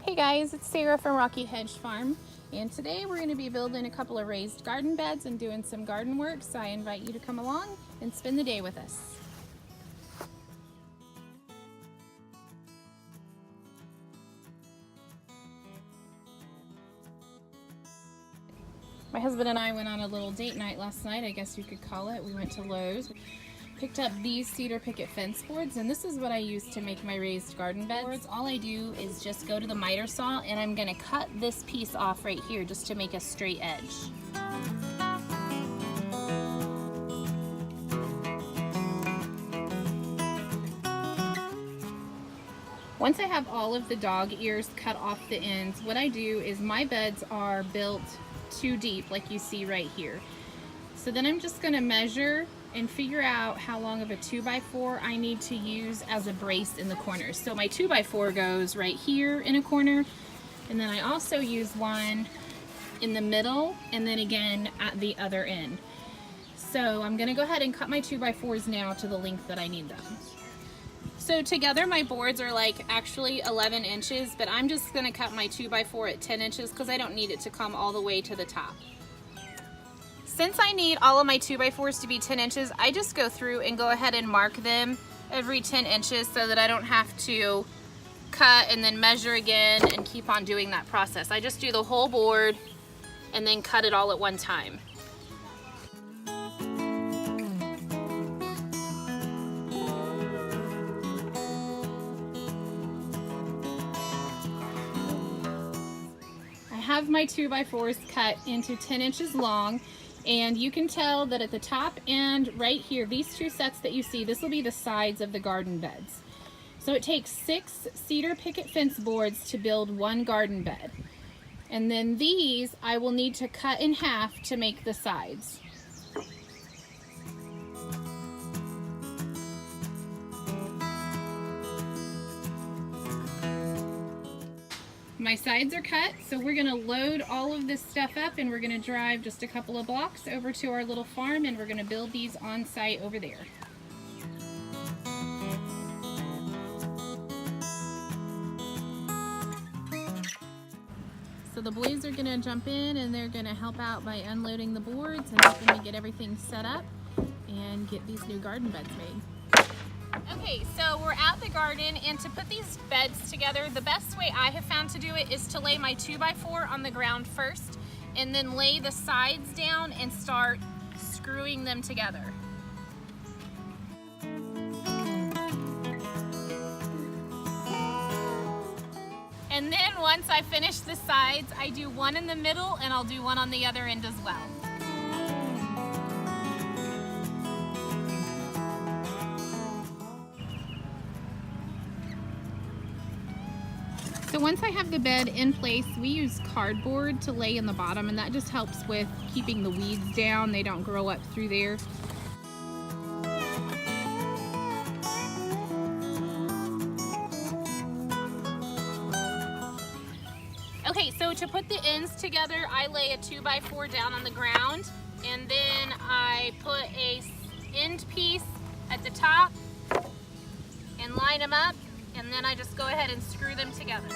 Hey guys, it's Sarah from Rocky Hedge Farm, and today we're going to be building a couple of raised garden beds and doing some garden work, so I invite you to come along and spend the day with us. My husband and I went on a little date night last night, I guess you could call it. We went to Lowe's, picked up these cedar picket fence boards, and this is what I use to make my raised garden beds. All I do is just go to the miter saw and I'm going to cut this piece off right here just to make a straight edge. Once I have all of the dog ears cut off the ends, what I do is my beds are built too deep like you see right here. So then I'm just going to measure and figure out how long of a 2x4 I need to use as a brace in the corners. So my 2x4 goes right here in a corner, and then I also use one in the middle and then again at the other end. So I'm going to go ahead and cut my 2x4s now to the length that I need them. So together my boards are like actually 11 inches, but I'm just going to cut my 2x4 at 10 inches because I don't need it to come all the way to the top. Since I need all of my 2x4s to be 10 inches, I just go through and go ahead and mark them every 10 inches so that I don't have to cut and then measure again and keep on doing that process. I just do the whole board and then cut it all at one time. I have my 2x4s cut into 10 inches long. And you can tell that at the top and right here, these two sets that you see, this will be the sides of the garden beds. So it takes 6 cedar picket fence boards to build one garden bed. And then these I will need to cut in half to make the sides. My sides are cut, so we're going to load all of this stuff up and we're going to drive just a couple of blocks over to our little farm and we're going to build these on site over there. So the boys are going to jump in and they're going to help out by unloading the boards and helping me get everything set up and get these new garden beds made. Okay, so we're at the garden, and to put these beds together, the best way I have found to do it is to lay my 2x4 on the ground first and then lay the sides down and start screwing them together. And then once I finish the sides, I do one in the middle and I'll do one on the other end as well. So once I have the bed in place, we use cardboard to lay in the bottom, and that just helps with keeping the weeds down. They don't grow up through there. Okay, so to put the ends together, I lay a 2x4 down on the ground, and then I put a end piece at the top and line them up. And then I just go ahead and screw them together.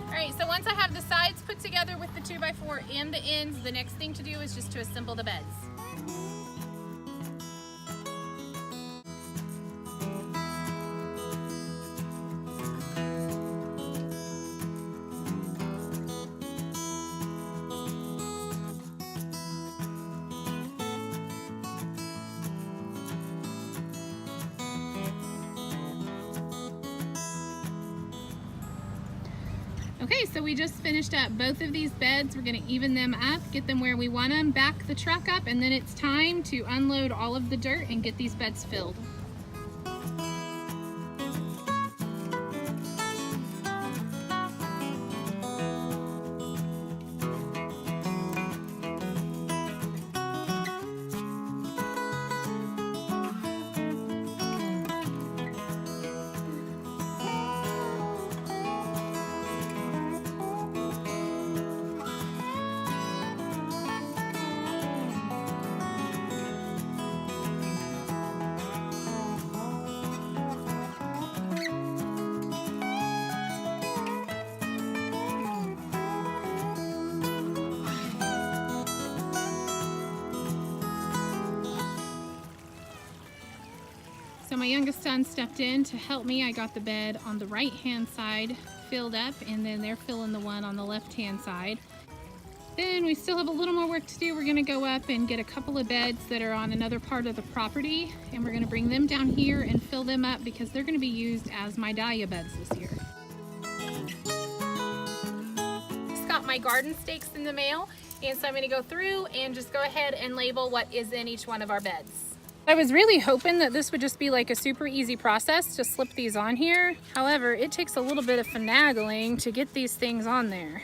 Alright, so once I have the sides put together with the 2x4 and the ends, the next thing to do is just to assemble the beds. Okay, so we just finished up both of these beds. We're going to even them up, get them where we want them, back the truck up, and then it's time to unload all of the dirt and get these beds filled. So my youngest son stepped in to help me. I got the bed on the right hand side filled up, and then they're filling the one on the left hand side. Then we still have a little more work to do. We're gonna go up and get a couple of beds that are on another part of the property, and we're gonna bring them down here and fill them up because they're gonna be used as my dahlia beds this year. Just got my garden stakes in the mail, and so I'm gonna go through and just go ahead and label what is in each one of our beds. I was really hoping that this would just be like a super easy process to slip these on here. However, it takes a little bit of finagling to get these things on there.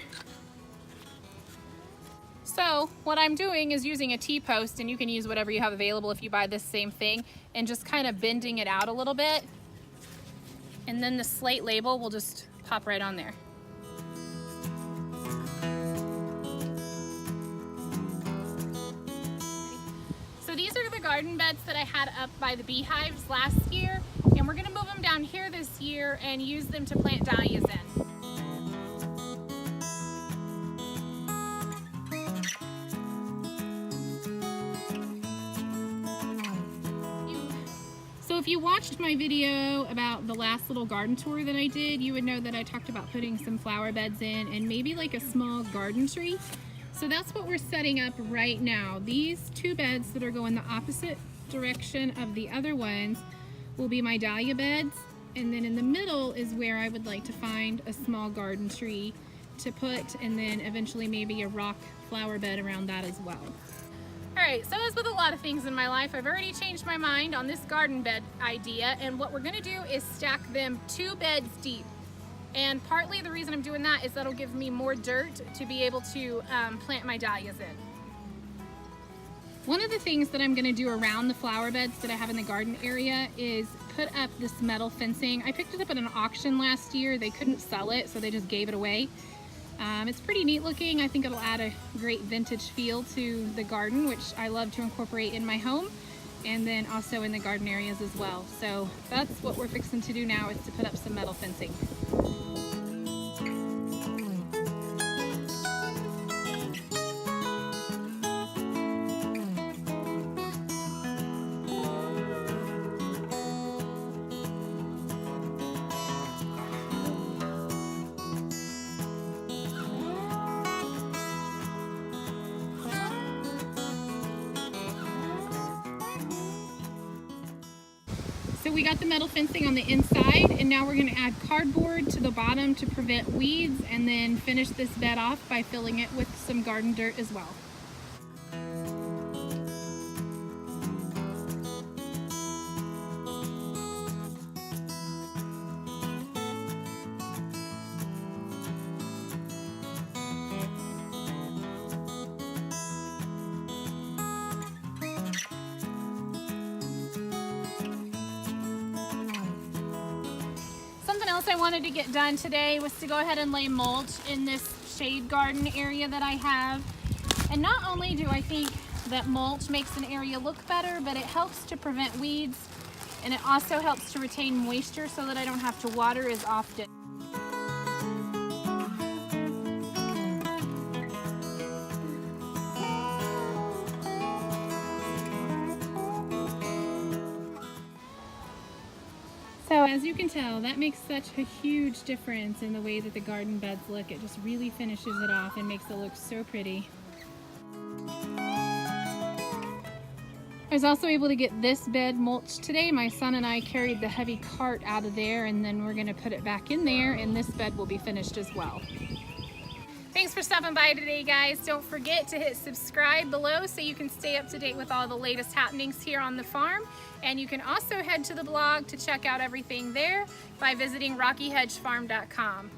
So what I'm doing is using a T-post, and you can use whatever you have available if you buy this same thing, and just kind of bending it out a little bit. And then the slate label will just pop right on there. So these are the garden beds that I had up by the beehives last year, and we're gonna move them down here this year and use them to plant dahlias in. So if you watched my video about the last little garden tour that I did, you would know that I talked about putting some flower beds in and maybe like a small garden tree. So that's what we're setting up right now. These two beds that are going the opposite direction of the other ones will be my dahlia beds. And then in the middle is where I would like to find a small garden tree to put, and then eventually maybe a rock flower bed around that as well. Alright, so as with a lot of things in my life, I've already changed my mind on this garden bed idea, and what we're going to do is stack them 2 beds deep. And partly the reason I'm doing that is that'll give me more dirt to be able to plant my dahlias in. One of the things that I'm going to do around the flower beds that I have in the garden area is put up this metal fencing. I picked it up at an auction last year. They couldn't sell it, so they just gave it away. It's pretty neat looking. I think it'll add a great vintage feel to the garden, which I love to incorporate in my home, and then also in the garden areas as well. So that's what we're fixing to do now, is to put up some metal fencing. So we got the metal fencing on the inside, and now we're going to add cardboard to the bottom to prevent weeds, and then finish this bed off by filling it with some garden dirt as well. Something else I wanted to get done today was to go ahead and lay mulch in this shade garden area that I have. And not only do I think that mulch makes an area look better, but it helps to prevent weeds, and it also helps to retain moisture so that I don't have to water as often. So as you can tell, that makes such a huge difference in the way that the garden beds look. It just really finishes it off and makes it look so pretty. I was also able to get this bed mulched today. My son and I carried the heavy cart out of there, and then we're going to put it back in there, and this bed will be finished as well. Thanks for stopping by today, guys. Don't forget to hit subscribe below so you can stay up to date with all the latest happenings here on the farm. And you can also head to the blog to check out everything there by visiting rockyhedgefarm.com.